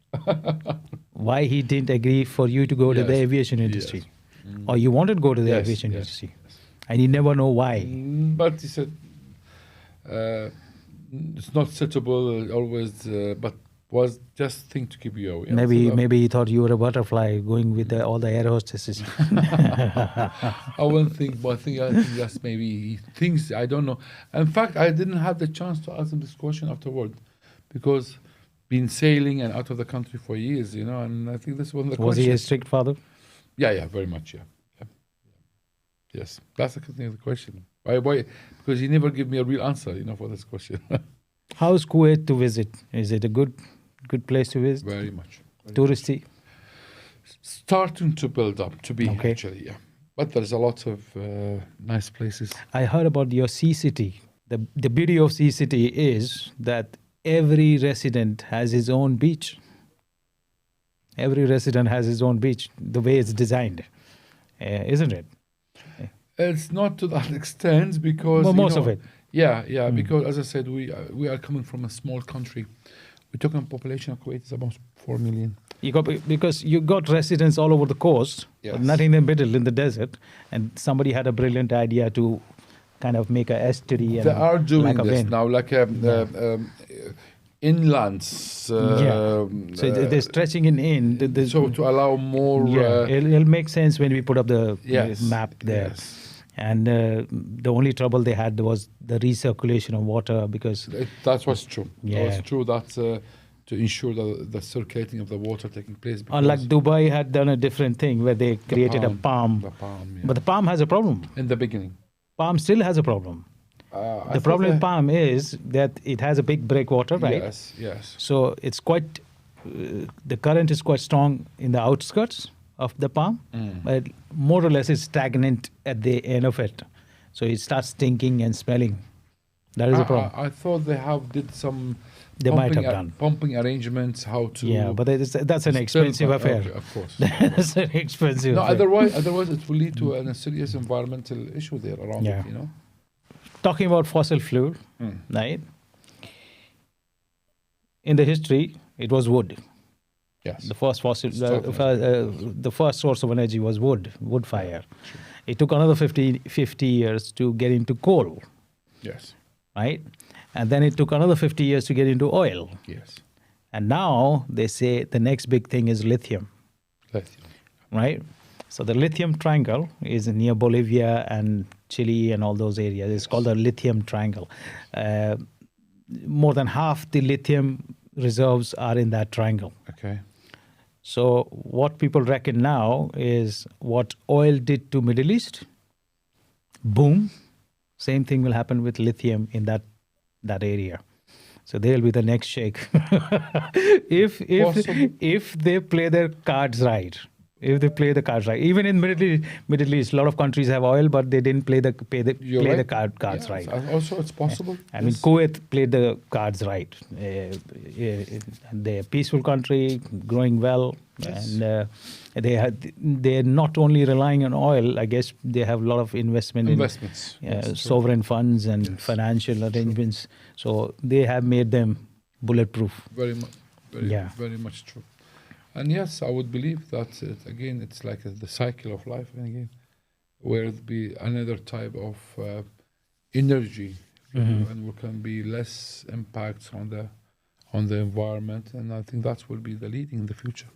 Why he didn't agree for you to go to the Yes, aviation industry? yes. Or you wanted to go to the Yes, aviation yes, industry? yes. And you never know why. But he said it's not suitable always, but was just thing to keep you away. Maybe he thought you were a butterfly going with all the air hostesses. I won't think, but I think that's maybe he thinks, I don't know. In fact, I didn't have the chance to ask him this question afterward because been sailing and out of the country for years, and I think this was the question. Was he a strict father? Yeah, very much, yeah. Yes, that's the question. Why? Because he never gave me a real answer, for this question. How's Kuwait to visit? Is it a good place to visit? Very much. Touristy? Starting to build up, to be Okay. actually, yeah. But there's a lot of nice places. I heard about your sea city. The beauty of sea city is that every resident has his own beach. Every resident has his own beach, the way it's designed, isn't it? It's not to that extent because Well, most of it. Yeah, because as I said, we are coming from a small country. We're talking population of Kuwait is about 4 million. Because you got residents all over the coast, but Yes. not in the middle, in the desert, and somebody had a brilliant idea to kind of make a estuary. And They are doing like a this bend. now, like inlands. So they're stretching it in. So to allow more. It'll make sense when we put up the Yes, map there. yes. And the only trouble they had was the recirculation of water because That was true. Yeah. That was true. That's to ensure the circulating of the water taking place. unlike Dubai had done a different thing where they created a palm. The palm, yeah. But the palm has a problem. In the beginning. Palm still has a problem. The problem with palm is that it has a big breakwater, right? Yes. So it's quite, the current is quite strong in the outskirts of the palm, but more or less it's stagnant at the end of it. So it starts stinking and smelling. That is a problem. I thought they did some. They might have done. Pumping arrangements, how to. Yeah, but that's an expensive affair. Okay, of course. That's an expensive No, affair. otherwise it will lead to a serious environmental issue there around Yeah. it, Talking about fossil fuel, right? In the history, it was wood. Yes. The first fossil, Certainly. the first source of energy was wood fire. Sure. It took another 50 years to get into coal, Yes. right? And then it took another 50 years to get into oil. Yes. And now they say the next big thing is lithium, Lithium. right? So the lithium triangle is near Bolivia and Chile and all those areas. It's called the lithium triangle. More than half the lithium reserves are in that triangle. Okay. So what people reckon now is what oil did to Middle East, boom, same thing will happen with lithium in that area. So they'll be the next sheikh. if they play their cards right. If they play the cards right, even in Middle East, a lot of countries have oil, but they didn't play the cards right. Also, it's possible. I mean, Kuwait played the cards right. They're a peaceful country, growing well, Yes. and they're not only relying on oil. I guess they have a lot of Investments. in Yes, true. sovereign funds and Yes. financial arrangements. So they have made them bulletproof. Very much. Yeah. Very much true. And yes, I would believe that again, it's like the cycle of life again, where it be another type of energy, and we can be less impacts on the environment, and I think that will be the leading in the future.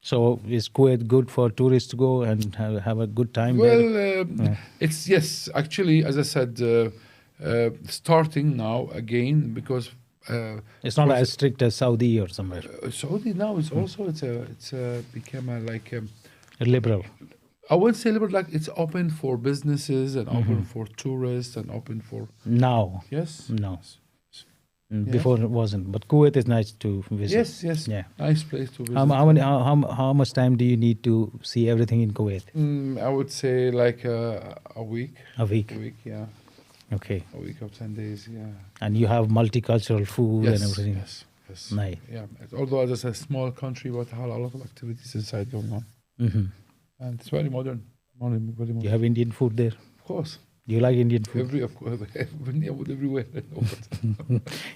So is Kuwait good for tourists to go and have a good time there? Well, it's yes, actually, as I said, starting now again because. It's not as strict as Saudi or somewhere. Saudi now is also it's become A liberal. I wouldn't say liberal, like it's open for businesses and open for tourists and open for Now, yes. no. Yeah. Before it wasn't. But Kuwait is nice to visit. Yes. Yeah. Nice place to visit. How much time do you need to see everything in Kuwait? I would say like a week. A week. A week, yeah. Okay. A week of 10 days, yeah. And you have multicultural food Yes, and everything. yes. Nice. Yeah. Although it's a small country, but have a lot of activities inside going on. Mm-hmm. And it's very modern. Very modern. You have Indian food there. Of course. Do you like Indian food? Of course. Everywhere.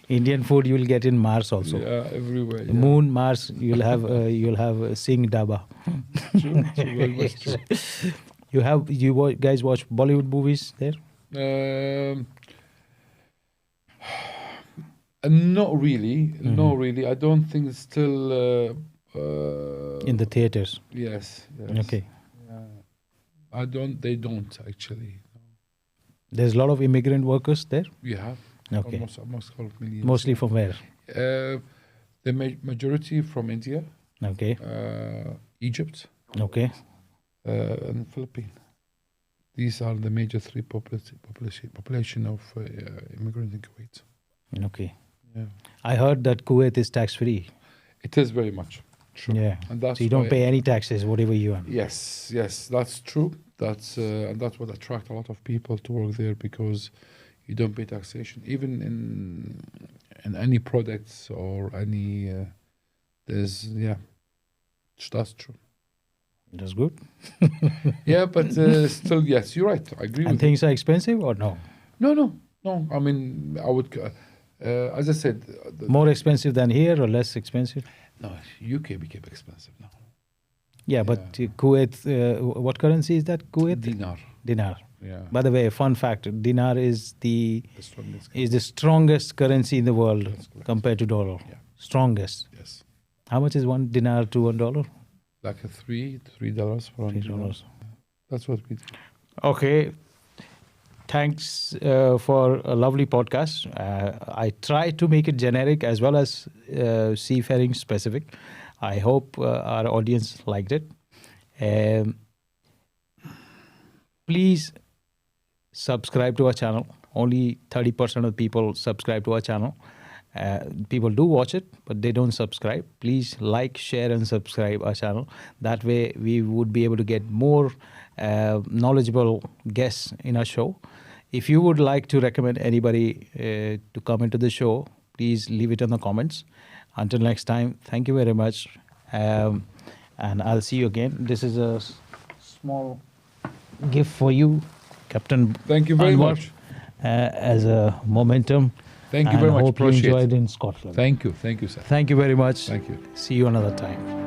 Indian food you will get in Mars also. Yeah, everywhere. Yeah. Moon, Mars, you'll have Singh Daba. True. Very much true. You guys watch Bollywood movies there? Not really. Not really. I don't think it's still In the theaters. Yes. Okay. They don't actually. There's a lot of immigrant workers there? Yeah. Okay. Almost half million. Mostly from where? The majority from India, Okay. Egypt, Okay. and Philippines. These are the major three population of immigrants in Kuwait. Okay. Yeah. I heard that Kuwait is tax-free. It is very much true. Yeah. And that's So you don't why- pay any taxes, whatever you earn. Yes, that's true. And that's what attract a lot of people to work there, because you don't pay taxation, even in any products or any. That's true. That's good. Yeah, but still, yes, you're right. I agree. And with things are expensive or no? you. No. I mean, I would. As I said, More expensive than here or less expensive? no, UK became expensive now. Yeah, but Kuwait, what currency is that? Kuwait? Dinar. Yeah. By the way, fun fact, dinar is the The strongest. strongest currency in the world That's correct. compared to dollar. Yeah. Strongest. Yes. How much is one dinar to $1? Like a $3 for $3. That's what we do. Okay. Thanks for a lovely podcast. I try to make it generic as well as seafaring specific. I hope our audience liked it. Please subscribe to our channel. Only 30% of people subscribe to our channel. People do watch it, but they don't subscribe. Please like, share, and subscribe our channel. That way, we would be able to get more knowledgeable guests in our show. If you would like to recommend anybody to come into the show, please leave it in the comments. Until next time, thank you very much. And I'll see you again. This is a small gift for you, Captain. Thank you very Anwar, much. As a momentum. Thank you very much. Hope you Appreciate enjoyed it. in Scotland. Thank you, sir. Thank you very much. Thank you. See you another time.